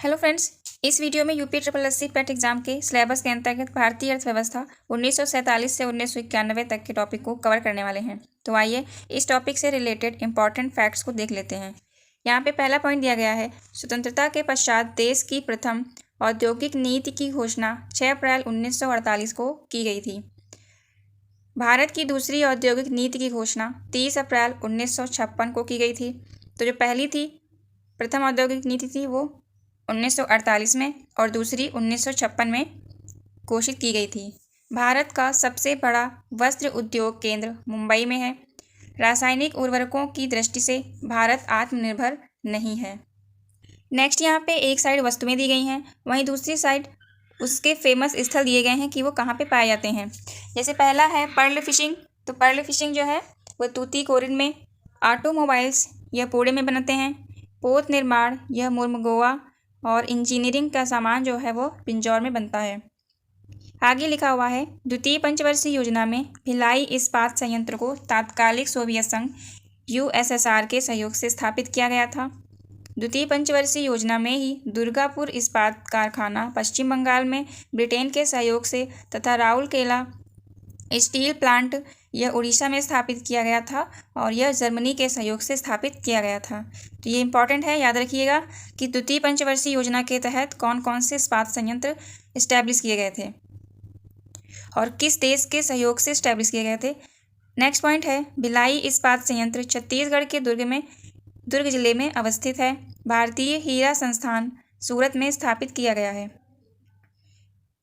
Hello friends, इस video में UP triple S C PET exam के सिलेबस के अंतर्गत भारतीय अर्थव्यवस्था 1947 से 1991 तक के टॉपिक को कवर करने वाले हैं। तो आइए इस टॉपिक से रिलेटेड इंपॉर्टेंट फैक्ट्स को देख लेते हैं। यहाँ पे पहला पॉइंट दिया गया है, स्वतंत्रता के पश्चात देश की प्रथम औद्योगिक नीति की घोषणा 6 अप्रैल 1948 को की गई थी। भारत की दूसरी औद्योगिक नीति की घोषणा 30 अप्रैल 1956 को की गई थी। तो जो पहली थी प्रथम औद्योगिक नीति थी वो 1948 में और दूसरी 1956 में घोषित की गई थी। भारत का सबसे बड़ा वस्त्र उद्योग केंद्र मुंबई में है। रासायनिक उर्वरकों की दृष्टि से भारत आत्मनिर्भर नहीं है। नेक्स्ट यहाँ पे एक साइड वस्तुएं दी गई हैं, वहीं दूसरी साइड उसके फेमस स्थल दिए गए हैं कि वो कहाँ पे पाए जाते हैं। जैसे पहला है पर्ल फिशिंग। तो पर्ल फिशिंग जो है वो तूतीकोरिन में, ऑटोमोबाइल्स यह पुणे में बनाते हैं, पोत निर्माण यह मुर्मगोवा, और इंजीनियरिंग का सामान जो है वो पिंजौर में बनता है। आगे लिखा हुआ है, द्वितीय पंचवर्षीय योजना में भिलाई इस्पात संयंत्र को तात्कालिक सोवियत संघ यूएसएसआर के सहयोग से स्थापित किया गया था। द्वितीय पंचवर्षीय योजना में ही दुर्गापुर इस्पात कारखाना पश्चिम बंगाल में ब्रिटेन के सहयोग से तथा राउरकेला स्टील प्लांट यह उड़ीसा में स्थापित किया गया था और यह जर्मनी के सहयोग से स्थापित किया गया था। तो ये इंपॉर्टेंट है, याद रखिएगा कि द्वितीय पंचवर्षीय योजना के तहत कौन कौन से इस्पात संयंत्र इस्टेब्लिश किए गए थे और किस देश के सहयोग से इस्टेब्लिश किए गए थे। नेक्स्ट पॉइंट है, भिलाई इस्पात संयंत्र छत्तीसगढ़ के दुर्ग जिले में अवस्थित है। भारतीय हीरा संस्थान सूरत में स्थापित किया गया है।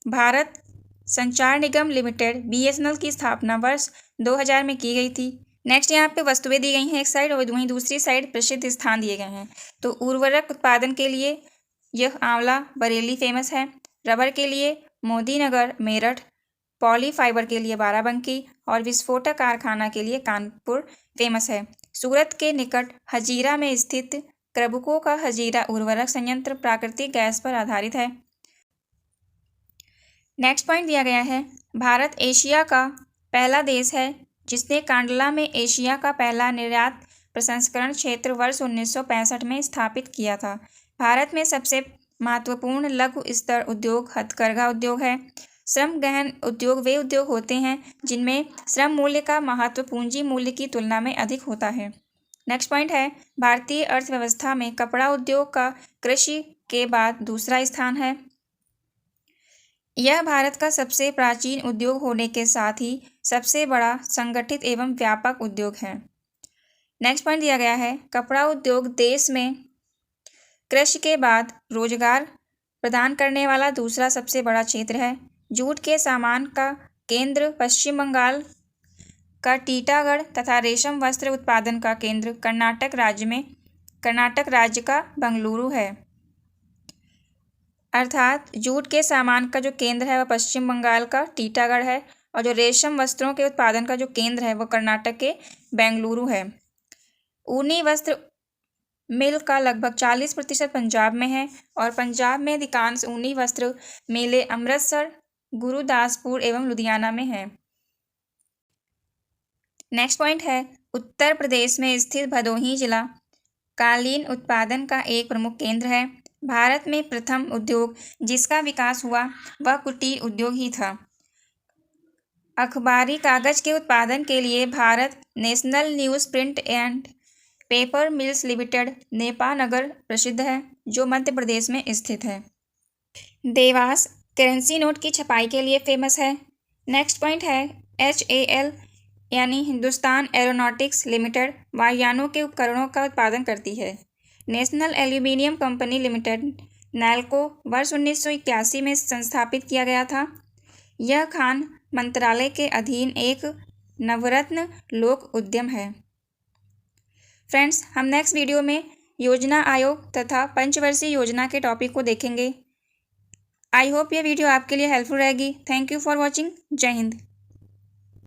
भारत संचार निगम लिमिटेड BSNL की स्थापना वर्ष 2000 में की गई थी। नेक्स्ट यहाँ पे वस्तुएं दी गई हैं एक साइड और वहीं दूसरी साइड प्रसिद्ध स्थान दिए गए हैं। तो उर्वरक उत्पादन के लिए यह आंवला बरेली फेमस है, रबर के लिए मोदीनगर मेरठ, पॉली फाइबर के लिए बाराबंकी और विस्फोटक कारखाना के लिए कानपुर फेमस है। सूरत के निकट हजीरा में स्थित क्रबुको का हजीरा उर्वरक संयंत्र प्राकृतिक गैस पर आधारित है। नेक्स्ट पॉइंट दिया गया है, भारत एशिया का पहला देश है जिसने कांडला में एशिया का पहला निर्यात प्रसंस्करण क्षेत्र वर्ष 1965 में स्थापित किया था। भारत में सबसे महत्वपूर्ण लघु स्तर उद्योग हथकरघा उद्योग है। श्रम गहन उद्योग वे उद्योग होते हैं जिनमें श्रम मूल्य का महत्व पूंजी मूल्य की तुलना में अधिक होता है। नेक्स्ट पॉइंट है, भारतीय अर्थव्यवस्था में कपड़ा उद्योग का कृषि के बाद दूसरा स्थान है। यह भारत का सबसे प्राचीन उद्योग होने के साथ ही सबसे बड़ा संगठित एवं व्यापक उद्योग है। नेक्स्ट पॉइंट दिया गया है, कपड़ा उद्योग देश में कृषि के बाद रोजगार प्रदान करने वाला दूसरा सबसे बड़ा क्षेत्र है। जूट के सामान का केंद्र पश्चिम बंगाल का टीटागढ़ तथा रेशम वस्त्र उत्पादन का केंद्र कर्नाटक राज्य का बेंगलुरु है। अर्थात जूट के सामान का जो केंद्र है वह पश्चिम बंगाल का टीटागढ़ है और जो रेशम वस्त्रों के उत्पादन का जो केंद्र है वह कर्नाटक के बेंगलुरु है। ऊनी वस्त्र मिल का लगभग 40% पंजाब में है और पंजाब में अधिकांश ऊनी वस्त्र मेले अमृतसर, गुरुदासपुर एवं लुधियाना में है। नेक्स्ट पॉइंट है, उत्तर प्रदेश में स्थित भदोही जिला कालीन उत्पादन का एक प्रमुख केंद्र है। भारत में प्रथम उद्योग जिसका विकास हुआ वह कुटीर उद्योग ही था। अखबारी कागज के उत्पादन के लिए Bharat national news print and paper mills limited Nepanagar प्रसिद्ध है जो मध्य प्रदेश में स्थित है। देवास करेंसी नोट की छपाई के लिए फेमस है। नेक्स्ट पॉइंट है, HAL यानी हिंदुस्तान एरोनॉटिक्स लिमिटेड वायुयानों के उपकरणों का उत्पादन करती है। National aluminium company limited NALCO वर्ष 1981 में संस्थापित किया गया था। यह खान मंत्रालय के अधीन एक नवरत्न लोक उद्यम है। फ्रेंड्स, हम नेक्स्ट वीडियो में योजना आयोग तथा पंचवर्षीय योजना के टॉपिक को देखेंगे। आई होप यह वीडियो आपके लिए हेल्पफुल रहेगी। Thank you for watching. जय हिंद।